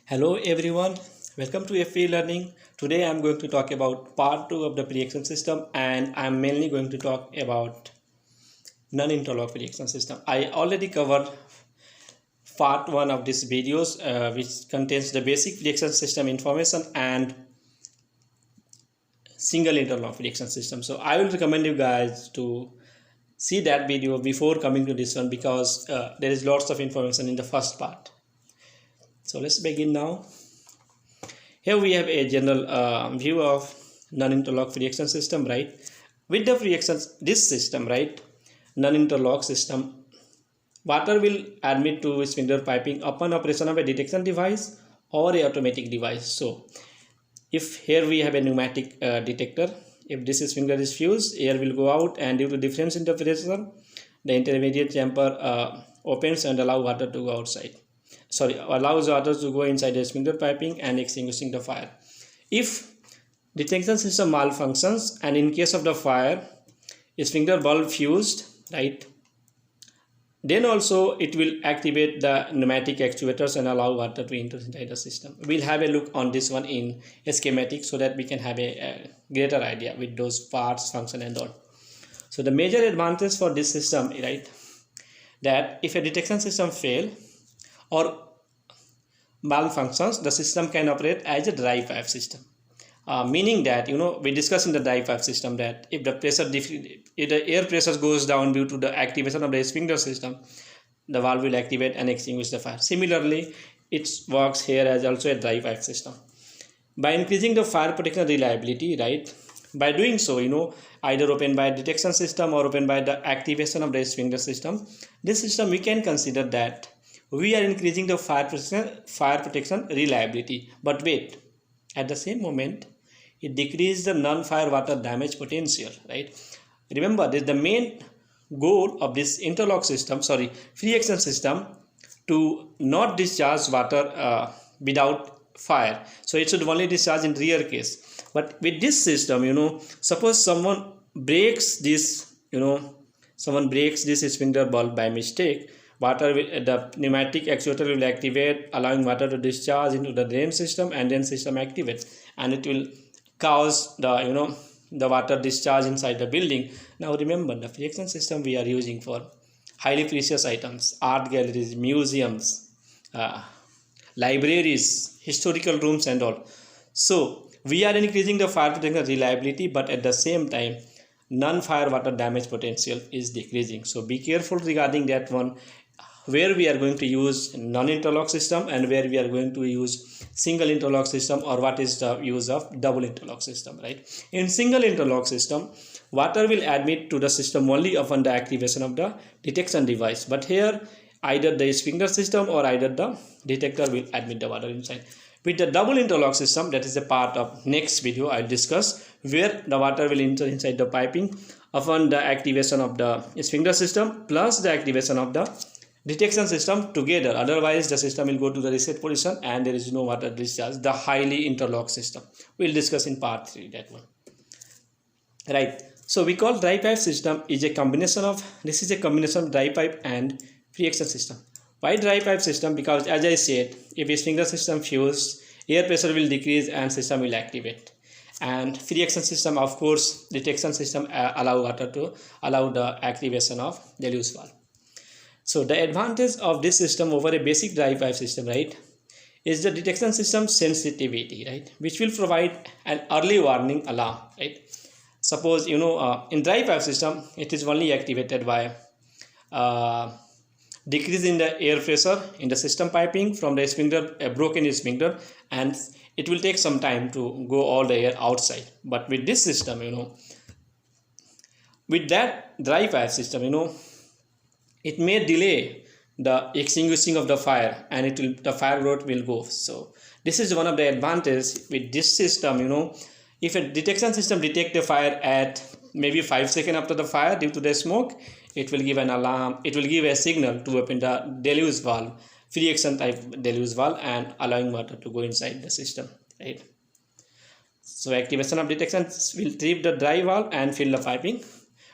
Hello everyone, welcome to FE Learning. Today I am going to talk about part 2 of the pre-action system, and I am mainly going to talk about non-interlock pre-action system. I already covered part 1 of these videos which contains the basic pre-action system information and single interlock pre-action system. So I will recommend you guys to see that video before coming to this one because there is lots of information in the first part. So let's begin now. Here we have a general view of non-interlock pre-action system, right? With the pre-action, this system, right, non-interlock system, water will admit to sphincter piping upon operation of a detection device or a automatic device. So if here we have a pneumatic detector, if this sphincter is fused, air will go out, and due to difference in temperature, the intermediate chamber opens and allow water to go outside. Allows water to go inside the sphincter piping and extinguishing the fire. If detection system malfunctions and in case of the fire, sphincter bulb fused, right, then also it will activate the pneumatic actuators and allow water to enter inside the system. We'll have a look on this one in a schematic so that we can have a greater idea with those parts, function and all. So the major advantage for this system, right, that if a detection system fail or malfunctions, the system can operate as a dry pipe system. Meaning that, we discussed in the dry pipe system that if the air pressure goes down due to the activation of the sphincter system, the valve will activate and extinguish the fire. Similarly, it works here as also a dry pipe system. By increasing the fire protection reliability, right, by doing so, either open by detection system or open by the activation of the sphincter system, this system we can consider that we are increasing the fire protection reliability. But wait, at the same moment, it decreases the non-fire water damage potential, right? Remember, this is the main goal of this pre-action system, to not discharge water without fire. So it should only discharge in rare case. But with this system, suppose someone breaks this, sphincter bulb by mistake, the pneumatic actuator will activate, allowing water to discharge into the drain system, and then system activates, and it will cause the water discharge inside the building. Now remember, the pre-action system we are using for highly precious items, art galleries, museums, libraries, historical rooms and all. So we are increasing the fire protection reliability, but at the same time non-fire water damage potential is decreasing. So be careful regarding that one, where we are going to use non-interlock system and where we are going to use single interlock system, or what is the use of double interlock system, right? In single interlock system, water will admit to the system only upon the activation of the detection device, but here either the sphincter system or either the detector will admit the water inside. With the double interlock system, that is a part of next video I'll discuss, where the water will enter inside the piping upon the activation of the sphincter system plus the activation of the detection system together. Otherwise the system will go to the reset position and there is no water discharge, the highly interlock system. We'll discuss in part 3 that one, right? So we call dry pipe system is a combination of dry pipe and pre-action system. Why dry pipe system? Because as I said, if a sphincter system fused, air pressure will decrease and system will activate. And pre-action system, of course, detection system allow the activation of deluge valve. So the advantage of this system over a basic dry pipe system, right, is the detection system sensitivity, right, which will provide an early warning alarm, right? Suppose in dry pipe system, it is only activated by decrease in the air pressure in the system piping from the sphincter, a broken sphincter, and it will take some time to go all the air outside. But with this system, with that dry pipe system, it may delay the extinguishing of the fire, and the fire growth will go. So this is one of the advantages with this system. If a detection system detect the fire at maybe 5 seconds after the fire due to the smoke, it will give an alarm, it will give a signal to open the deluge valve, pre-action type deluge valve, and allowing water to go inside the system, right? So activation of detection will trip the dry valve and fill the piping.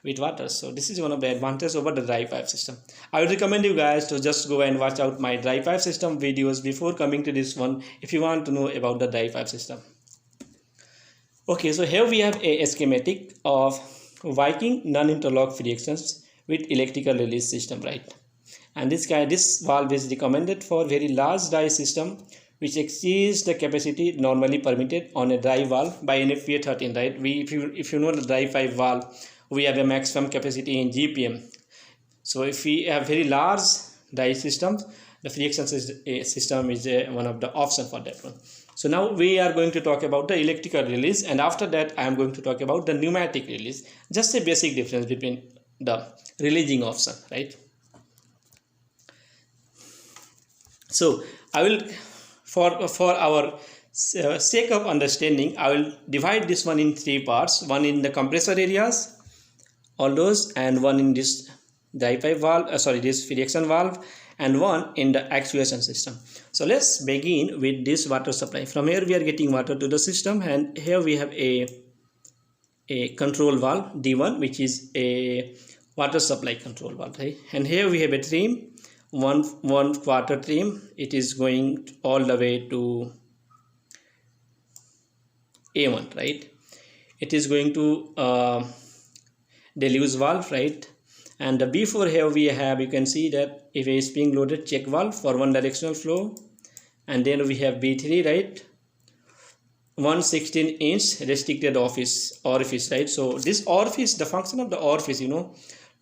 with water. So this is one of the advantages over the dry pipe system. I would recommend you guys to just go and watch out my dry pipe system videos before coming to this one if you want to know about the dry pipe system. Okay, so here we have a schematic of Viking non-interlock free extensions with electrical release system, right? And this valve is recommended for very large dry system which exceeds the capacity normally permitted on a dry valve by NFPA 13, right? If you know the dry pipe valve, we have a maximum capacity in GPM. So if we have very large dry systems, the free extension system is one of the option for that one. So now we are going to talk about the electrical release, and after that I am going to talk about the pneumatic release. Just a basic difference between the releasing option, right? So I will, for our sake of understanding, I will divide this one in three parts. One in the compressor areas, all those, and one in this dry pipe valve, this friction valve, and one in the actuation system. So let's begin with this water supply. From here we are getting water to the system, and here we have a control valve D1, which is a water supply control valve, right? And here we have a trim, one quarter trim. It is going all the way to A1, right? It is going to deluge valve, right? And the B4 here we have, you can see that if a spring loaded check valve for one directional flow, and then we have B3, right? 1/16" restricted orifice, right? So this orifice, the function of the orifice,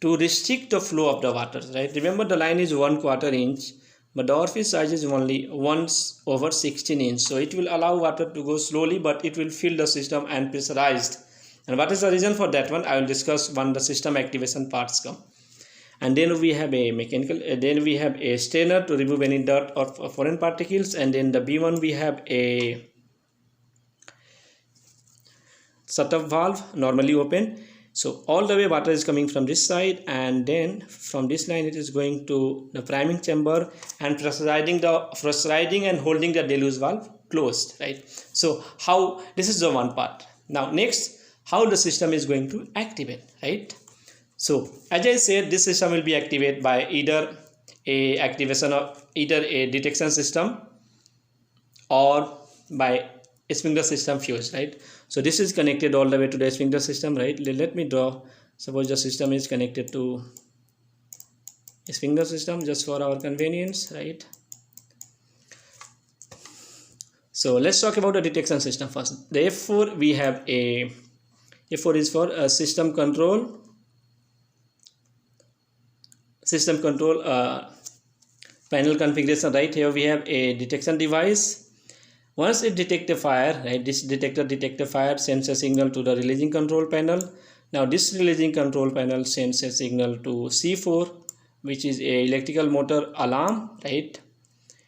to restrict the flow of the water, right? Remember the line is 1/4 inch, but the orifice size is only 1/16". So it will allow water to go slowly, but it will fill the system and pressurized. And what is the reason for that one? I will discuss when the system activation parts come. And then we have a mechanical, then we have a strainer to remove any dirt or foreign particles, and then the B1 we have a shut-off valve, normally open. So all the way water is coming from this side, and then from this line it is going to the priming chamber and pressurizing and holding the deluge valve closed, right? So how, this is the one part. Now next, how the system is going to activate, right? So as I said, this system will be activated by either a activation of either a detection system or by a sprinkler system fuse, right? So this is connected all the way to the sprinkler system, right? Let me draw. Suppose the system is connected to a sprinkler system just for our convenience, right? So let's talk about the detection system first. The F4 we have a F4 is for system control panel configuration, right? Here we have a detection device. Once it detects a fire, right, this detector detects a fire, sends a signal to the releasing control panel. Now this releasing control panel sends a signal to C4, which is a electrical motor alarm, right?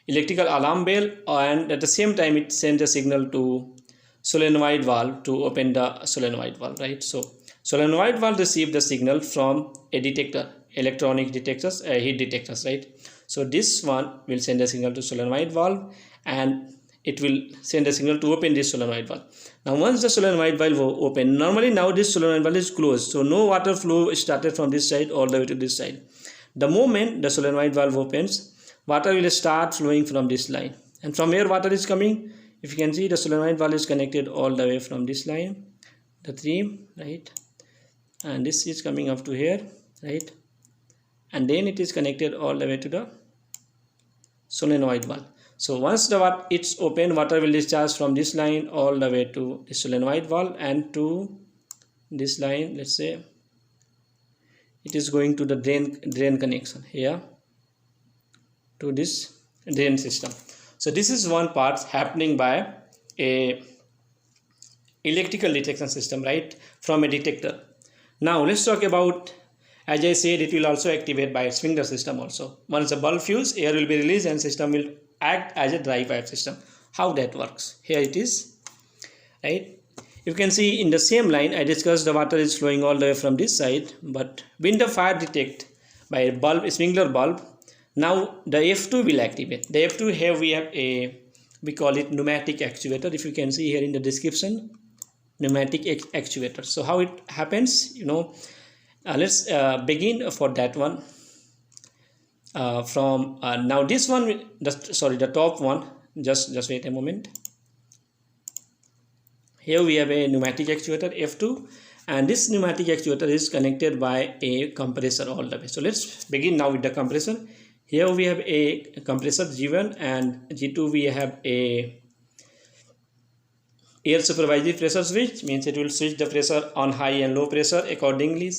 Electrical alarm bell, and at the same time it sends a signal to solenoid valve to open the solenoid valve, right? So solenoid valve receive the signal from a detector, electronic detectors, heat detectors, right? So this one will send a signal to solenoid valve, and it will send a signal to open this solenoid valve. Now once the solenoid valve open, normally now this solenoid valve is closed, so no water flow started from this side all the way to this side. The moment the solenoid valve opens, water will start flowing from this line, and from where water is coming, if you can see, the solenoid valve is connected all the way from this line, the trim, right? And this is coming up to here, right? And then it is connected all the way to the solenoid valve. So once it's open, water will discharge from this line all the way to the solenoid valve, and to this line, let's say it is going to the drain connection here to this drain system. So this is one part happening by a electrical detection system, right, from a detector. Now let's talk about, as I said, it will also activate by a sprinkler system also. Once the bulb fuse, air will be released and system will act as a dry pipe system. How that works? Here it is, right? You can see in the same line I discussed the water is flowing all the way from this side, but when the fire detect by a bulb, a sprinkler bulb, now the F2 will activate. The F2, here we have we call it pneumatic actuator. If you can see here in the description, pneumatic actuator. So how it happens, Let's begin for that one from now this one, the top one. Just wait a moment. Here we have a pneumatic actuator F2, and this pneumatic actuator is connected by a compressor all the way. So let's begin now with the compressor. Here we have a compressor G1, and G2 we have a air supervisory pressure switch, means it will switch the pressure on high and low pressure accordingly.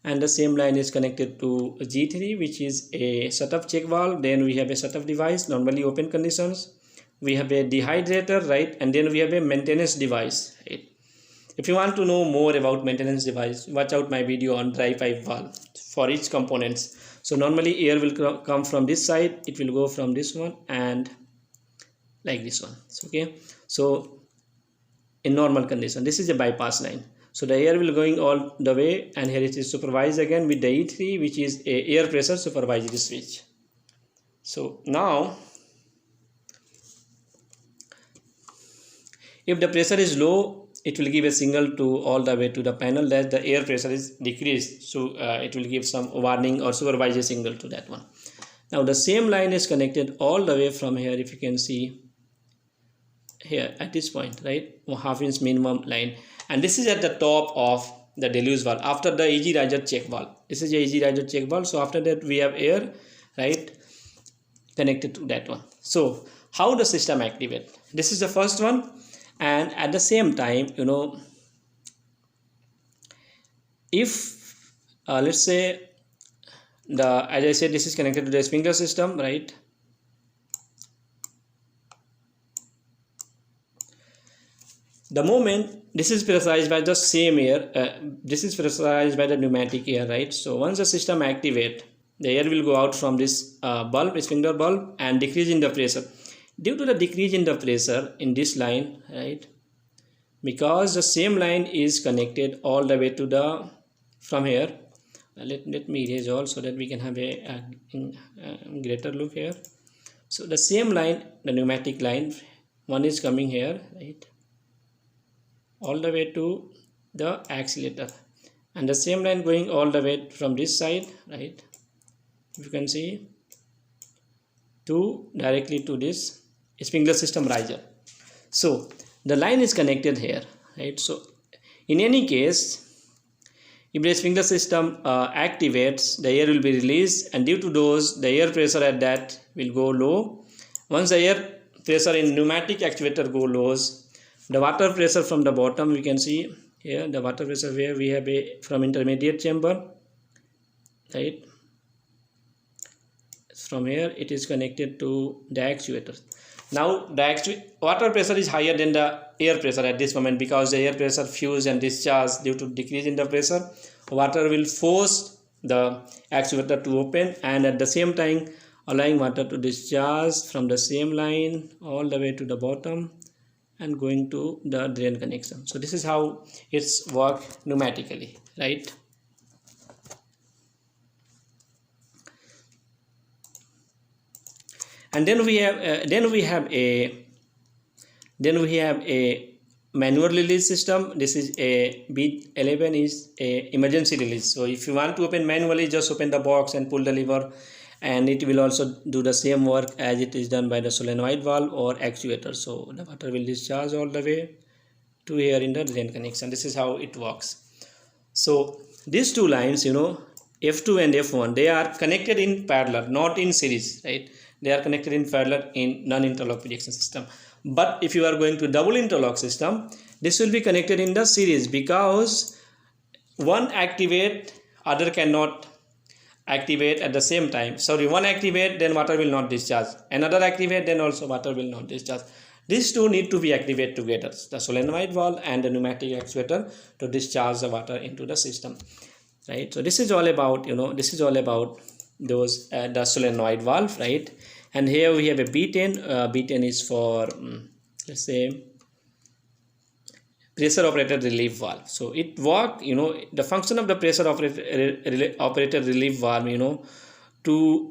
And the same line is connected to G3, which is a shut-off check valve. Then we have a shut-off device, normally open conditions. We have a dehydrator, right? And then we have a maintenance device, right? If you want to know more about maintenance device, watch out my video on dry pipe valve for each components. So normally air will come from this side, it will go from this one and like this one. Okay, so in normal condition, this is a bypass line. So the air will going all the way, and here it is supervised again with the E3, which is a air pressure supervisory switch. So now, if the pressure is low, it will give a signal to all the way to the panel that the air pressure is decreased. So it will give some warning or supervisory signal to that one. Now the same line is connected all the way from here, if you can see here at this point, right? 1/2 inch minimum line, and this is at the top of the deluge valve after the easy riser check valve. This is a easy riser check valve. So after that we have air, right, connected to that one. So how the system activate? This is the first one, and at the same time, you know, if let's say as I said, this is connected to the sprinkler system, right? The moment this is pressurized by the same air, this is pressurized by the pneumatic air, right? So once the system activate, the air will go out from this bulb, sprinkler bulb, and decrease in the pressure. Due to the decrease in the pressure in this line, right, because the same line is connected all the way to the from here. Let me erase all so that we can have a greater look here. So the same line, the pneumatic line, one is coming here, right, all the way to the accelerator, and the same line going all the way from this side, right, you can see, to directly to this sprinkler system riser. So the line is connected here, right? So in any case, if the sprinkler system activates, the air will be released, and due to those, the air pressure at that will go low. Once the air pressure in pneumatic actuator go low, the water pressure from the bottom, we can see here the water pressure where we have a from intermediate chamber, right? From here it is connected to the actuator. Now the water pressure is higher than the air pressure at this moment, because the air pressure fuse and discharge due to decrease in the pressure. Water will force the actuator to open, and at the same time allowing water to discharge from the same line all the way to the bottom and going to the drain connection. So this is how it's work pneumatically, right? And then we have a manual release system. This is a B11 is a emergency release. So if you want to open manually, just open the box and pull the lever, and it will also do the same work as it is done by the solenoid valve or actuator. So the water will discharge all the way to here in the drain connection. This is how it works. So these two lines, you know, F2 and F1, they are connected in parallel, not in series, right? They are connected in parallel in non-interlock projection system. But if you are going to double interlock system, this will be connected in the series, because one activate, other cannot activate at the same time. Sorry, one activate, then water will not discharge. Another activate, then also water will not discharge. These two need to be activated together, the solenoid valve and the pneumatic actuator, to discharge the water into the system, right? So this is all about, you know, this is all about those the solenoid valve, right? And here we have a B10. B10 is for let's say pressure operated relief valve. So it work, you know, the function of the pressure operated relief valve, you know, to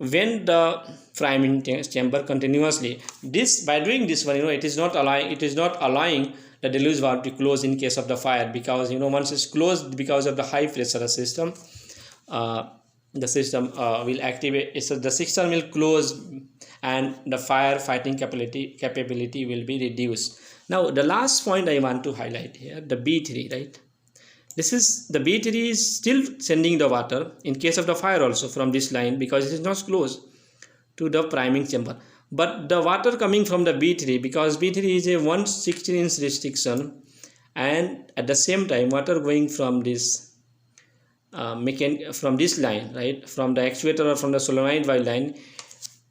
when the priming chamber continuously, this by doing this one, it is not allowing the deluge valve to close in case of the fire, because once it's closed because of the high pressure system, the system will activate, so the system will close and the fire fighting capability will be reduced. Now the last point I want to highlight here, the B3, right? This is the B3 is still sending the water in case of the fire also from this line, because it is not close to the priming chamber. But the water coming from the B3, because B3 is a 1/16" restriction, and at the same time water going from this from this line, right, from the actuator or from the solenoid valve line,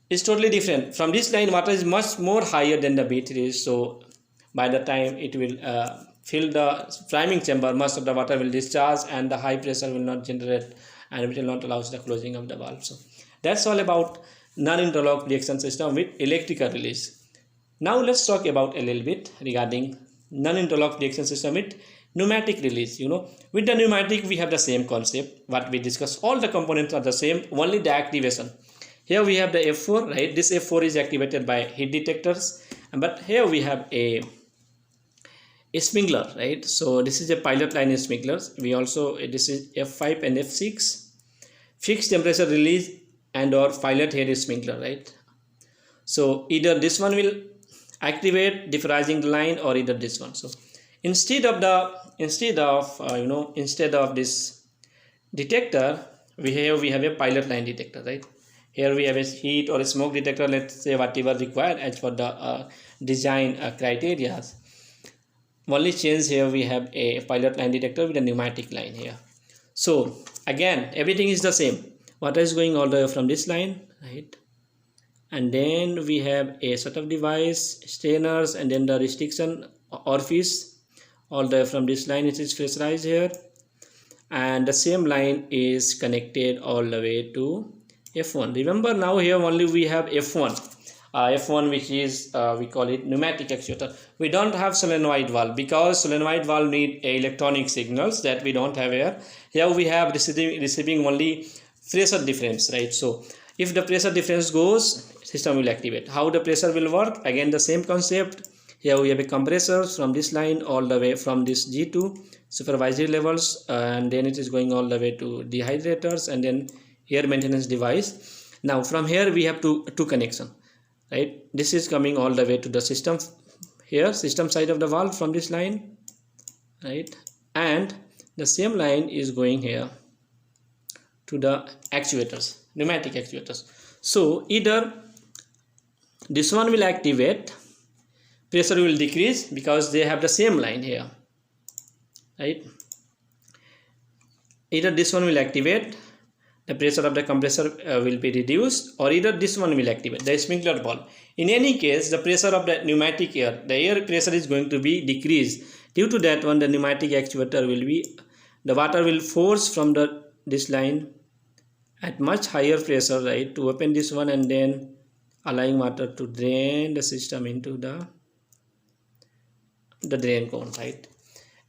is totally different. From this line water is much more higher than the B3, so by the time it will fill the priming chamber, most of the water will discharge and the high pressure will not generate and it will not allow the closing of the valve. So that's all about non-interlock reaction system with electrical release. Now let's talk about a little bit regarding non-interlock reaction system with pneumatic release. With the pneumatic we have the same concept what we discussed. All the components are the same, only the activation. Here we have the F4, right? This F4 is activated by heat detectors, but here we have a sprinkler, right? So this is a pilot line sprinklers. We also, this is F5 and F6, fixed temperature release and or pilot head sprinkler, right? So either this one will activate depressurizing the line, or either this one. So instead of this detector, we have a pilot line detector, right? Here we have a heat or a smoke detector, let's say whatever required as for the design criteria. Only change here we have a pilot line detector with a pneumatic line here. So again everything is the same. Water is going all the way from this line, right? And then we have a sort of device, strainers, and then the restriction orifice all the way from this line. It is pressurized here, and the same line is connected all the way to F1. Remember, now here only we have F1 which is we call it pneumatic actuator. We don't have solenoid valve because solenoid valve need electronic signals that we don't have here. Here we have receiving only pressure difference, right? So if the pressure difference goes, system will activate. How the pressure will work? Again the same concept. Here we have a compressor from this line all the way from this G2 supervisory levels, and then it is going all the way to dehydrators and then air maintenance device. Now from here we have two connection, right? This is coming all the way to the system here, system side of the valve from this line, right? And the same line is going here to the actuators, pneumatic actuators. So either this one will activate, pressure will decrease because they have the same line here, right? Either this one will activate, the pressure of the compressor will be reduced, or either this one will activate, the sprinkler valve. In any case, the pressure of the pneumatic air, the air pressure is going to be decreased. Due to that one, the pneumatic actuator will be, the water will force from this line at much higher pressure, right, to open this one and then allowing water to drain the system into the drain cone, right?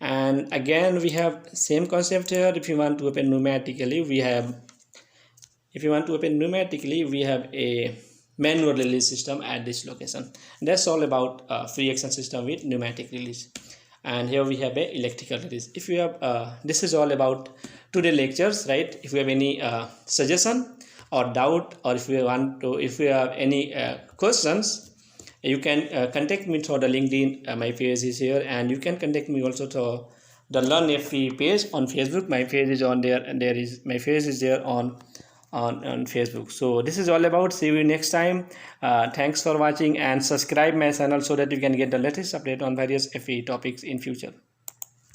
And again we have same concept here. If you want to open pneumatically, we have a manual release system at this location. That's all about free action system with pneumatic release. And here we have a electrical release. If you have this is all about today lectures, right? If you have any suggestion or doubt, or if you have any questions, you can contact me through the LinkedIn. My page is here, and you can contact me also through the Learn FE page on Facebook. My page is on there, and my face is there on Facebook. So this is all about. See you next time. Thanks for watching, and subscribe my channel so that you can get the latest update on various FE topics in future.